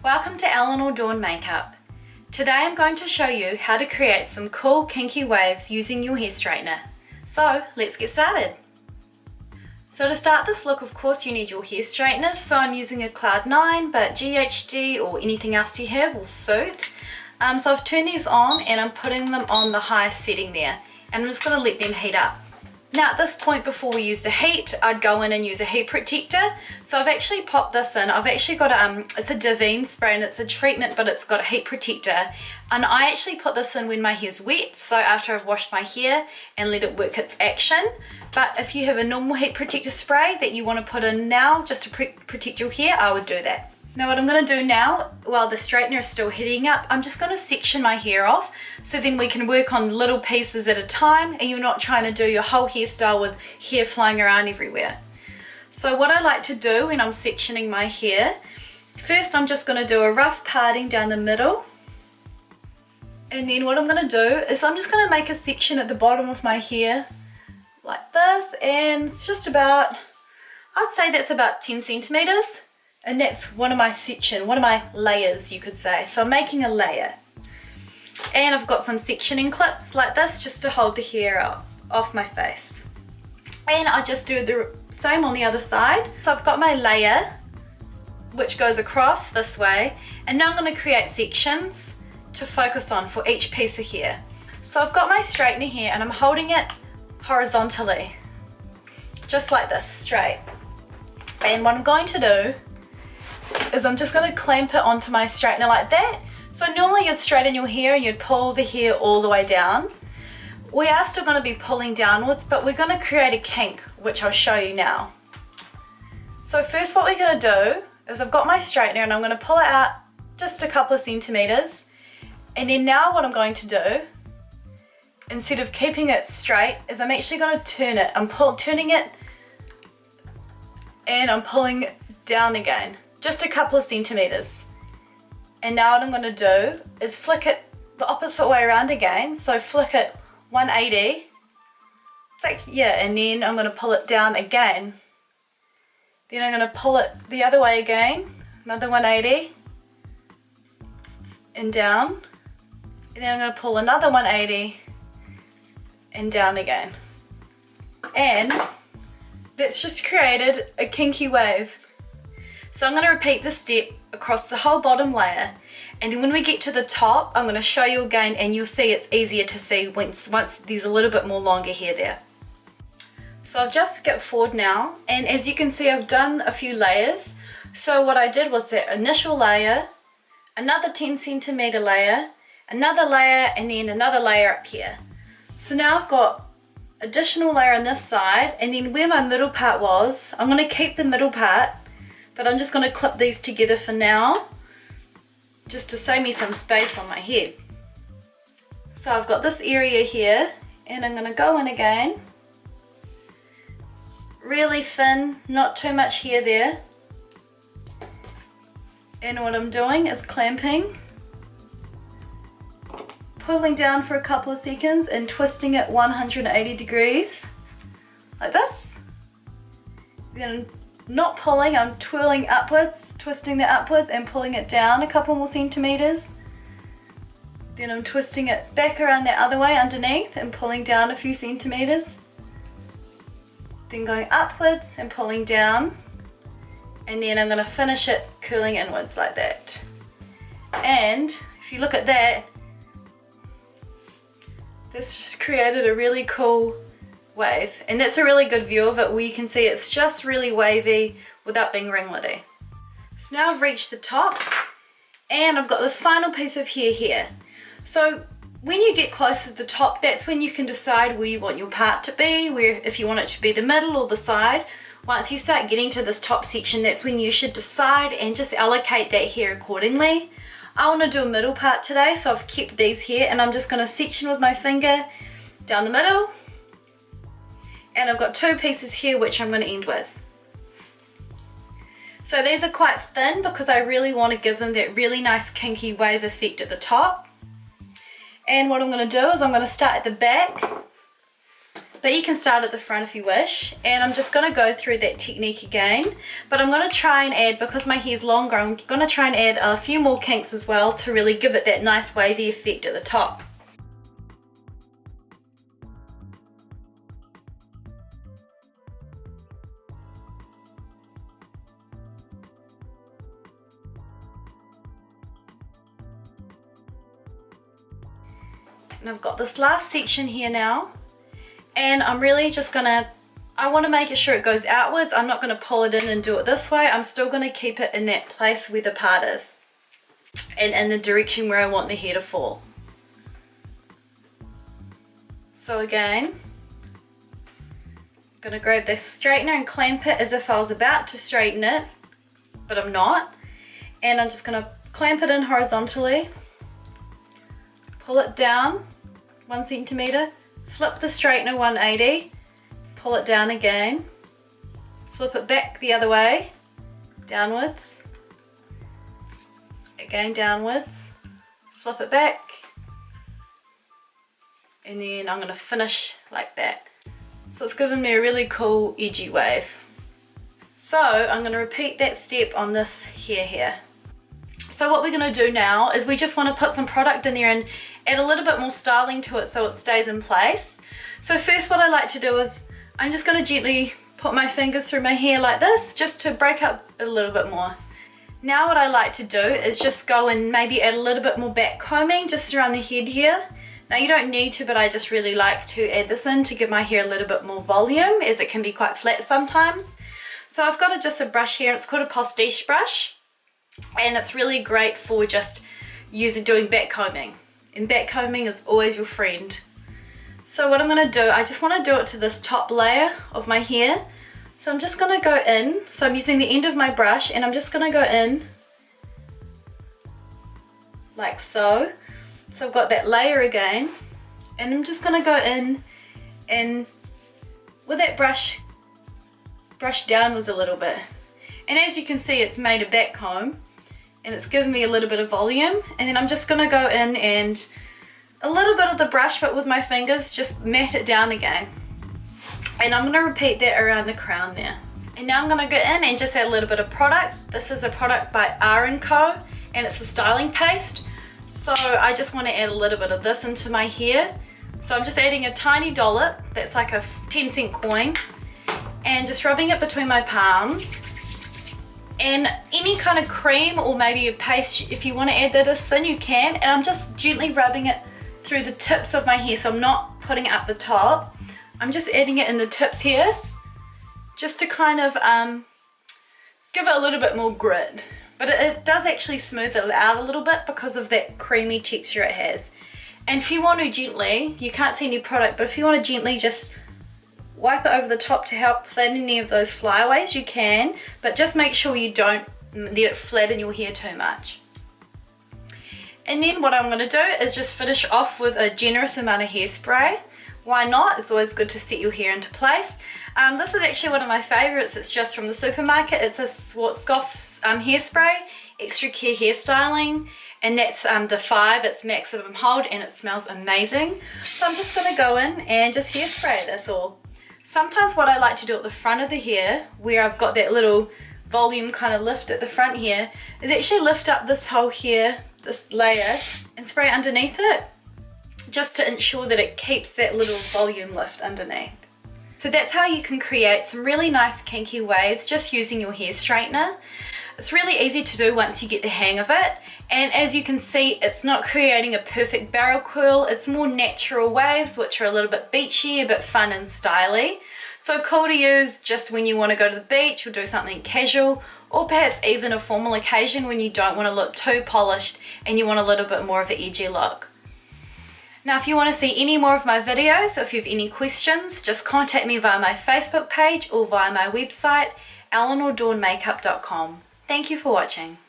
Welcome to Eleanor Dawn Makeup. Today I'm going to show you how to create some cool kinky waves using your hair straightener. So let's get started. So to start this look, of course you need your hair straighteners. So I'm using a Cloud9, but GHD or anything else you have will suit. So I've turned these on and I'm putting them on the highest setting there. And I'm just going to let them heat up. Now at this point, before we use the heat, I'd go in and use a heat protector. So I've actually popped this in. I've actually got it's a Davine spray and it's a treatment, but it's got a heat protector. And I actually put this in when my hair's wet, so after I've washed my hair and let it work its action. But if you have a normal heat protector spray that you want to put in now just to protect your hair, I would do that. Now what I'm going to do now, while the straightener is still heating up, I'm just going to section my hair off so then we can work on little pieces at a time and you're not trying to do your whole hairstyle with hair flying around everywhere. So what I like to do when I'm sectioning my hair, first I'm just going to do a rough parting down the middle. And then what I'm going to do is I'm just going to make a section at the bottom of my hair like this, and it's just about, I'd say that's about 10 centimeters. And that's one of my layers, you could say. So I'm making a layer. And I've got some sectioning clips like this just to hold the hair off my face. And I just do the same on the other side. So I've got my layer, which goes across this way. And now I'm going to create sections to focus on for each piece of hair. So I've got my straightener here and I'm holding it horizontally. Just like this, straight. And what I'm going to do is I'm just going to clamp it onto my straightener like that. So normally you'd straighten your hair and you'd pull the hair all the way down. We are still going to be pulling downwards, but we're going to create a kink, which I'll show you now. So first what we're going to do is I've got my straightener and I'm going to pull it out just a couple of centimeters. And then now what I'm going to do, instead of keeping it straight, is I'm actually going to turn it. I'm turning it and I'm pulling it down again. Just a couple of centimeters. And now what I'm going to do is flick it the opposite way around again. So flick it 180. And then I'm going to pull it down again. Then I'm going to pull it the other way again. Another 180. And down. And then I'm going to pull another 180. And down again. And that's just created a kinky wave. So I'm going to repeat this step across the whole bottom layer, and then when we get to the top I'm going to show you again and you'll see it's easier to see once there's a little bit more longer hair there. So I've just skipped forward now, and as you can see I've done a few layers. So what I did was that initial layer, another 10 centimeter layer, another layer, and then another layer up here. So now I've got additional layer on this side, and then where my middle part was, I'm going to keep the middle part, but I'm just going to clip these together for now, just to save me some space on my head. So I've got this area here, and I'm going to go in again. Really thin, not too much hair there. And what I'm doing is clamping, pulling down for a couple of seconds and twisting it 180 degrees, like this. Then not pulling, I'm twirling upwards, twisting it upwards and pulling it down a couple more centimeters. Then I'm twisting it back around the other way underneath and pulling down a few centimeters. Then going upwards and pulling down. And then I'm going to finish it curling inwards like that. And if you look at that, this just created a really cool wave, and that's a really good view of it where you can see it's just really wavy without being ringlety. So now I've reached the top and I've got this final piece of hair here. So when you get close to the top, that's when you can decide where you want your part to be, where if you want it to be the middle or the side. Once you start getting to this top section, that's when you should decide and just allocate that hair accordingly. I want to do a middle part today, so I've kept these here and I'm just going to section with my finger down the middle. And I've got two pieces here which I'm going to end with. So these are quite thin because I really want to give them that really nice kinky wave effect at the top. And what I'm going to do is I'm going to start at the back but you can start at the front if you wish. And I'm just going to go through that technique again, but I'm going to try and add, because my hair's longer, I'm going to try and add a few more kinks as well to really give it that nice wavy effect at the top. And I've got this last section here now, and I'm really just gonna, I want to make sure it goes outwards. I'm not going to pull it in and do it this way. I'm still going to keep it in that place where the part is and in the direction where I want the hair to fall. So again, I'm going to grab this straightener and clamp it as if I was about to straighten it, but I'm not. And I'm just going to clamp it in horizontally, pull it down 1 centimeter, flip the straightener 180, pull it down again, flip it back the other way, downwards, again downwards, flip it back, and then I'm going to finish like that. So it's given me a really cool edgy wave. So I'm going to repeat that step on this hair here. So what we're going to do now is we just want to put some product in there and add a little bit more styling to it so it stays in place. So first what I like to do is I'm just going to gently put my fingers through my hair like this, just to break up a little bit more. Now what I like to do is just go and maybe add a little bit more back combing just around the head here. Now you don't need to, but I just really like to add this in to give my hair a little bit more volume, as it can be quite flat sometimes. So I've got just a brush here, it's called a postiche brush, and it's really great for just doing back combing, and back combing is always your friend. So what I'm going to do, I just want to do it to this top layer of my hair. So I'm just going to go in, so I'm using the end of my brush, and I'm just going to go in like so. So I've got that layer again, and I'm just going to go in and with that brush downwards a little bit. And as you can see, it's made a back comb, and it's given me a little bit of volume. And then I'm just going to go in and a little bit of the brush, but with my fingers, just mat it down again. And I'm going to repeat that around the crown there. And now I'm going to go in and just add a little bit of product. This is a product by R & Co, and it's a styling paste. So I just want to add a little bit of this into my hair. So I'm just adding a tiny dollop, that's like a 10-cent coin, and just rubbing it between my palms. And any kind of cream or maybe a paste, if you want to add this in, you can. And I'm just gently rubbing it through the tips of my hair, so I'm not putting it up the top. I'm just adding it in the tips here, just to kind of give it a little bit more grit. But it does actually smooth it out a little bit because of that creamy texture it has. And if you want to gently, you can't see any product, but if you want to gently just wipe it over the top to help flatten any of those flyaways, you can, but just make sure you don't let it flatten your hair too much. And then what I'm going to do is just finish off with a generous amount of hairspray. Why not? It's always good to set your hair into place. This is actually one of my favourites. It's just from the supermarket. It's a Schwarzkopf hairspray, Extra Care Hairstyling, and that's the 5. It's maximum hold, and it smells amazing. So I'm just going to go in and just hairspray this all. Sometimes what I like to do at the front of the hair, where I've got that little volume kind of lift at the front here, is actually lift up this whole hair, this layer, and spray underneath it, just to ensure that it keeps that little volume lift underneath. So that's how you can create some really nice kinky waves just using your hair straightener. It's really easy to do once you get the hang of it, and as you can see, it's not creating a perfect barrel curl. It's more natural waves, which are a little bit beachy, a bit fun and stylish. So cool to use just when you want to go to the beach or do something casual, or perhaps even a formal occasion when you don't want to look too polished and you want a little bit more of an edgy look. Now if you want to see any more of my videos, or if you have any questions, just contact me via my Facebook page or via my website, eleanordawnmakeup.com. Thank you for watching.